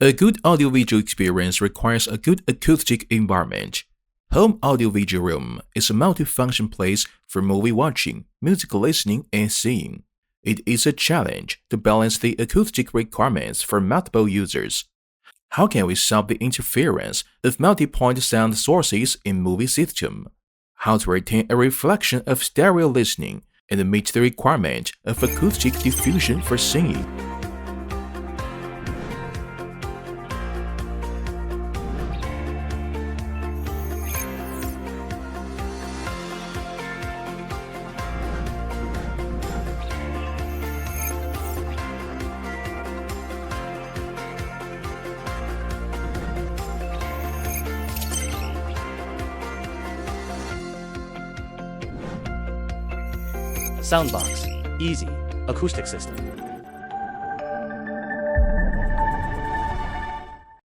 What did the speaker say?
A good audiovisual experience requires a good acoustic environment. Home audiovisual room is a multifunction place for movie watching, music listening, and seeing. It is a challenge to balance the acoustic requirements for multiple users. How can we solve the interference of multi-point sound sources in movie system? How to retain a reflection of stereo listening and meet the requirement of acoustic diffusion for singing? Soundbox, easy, acoustic system.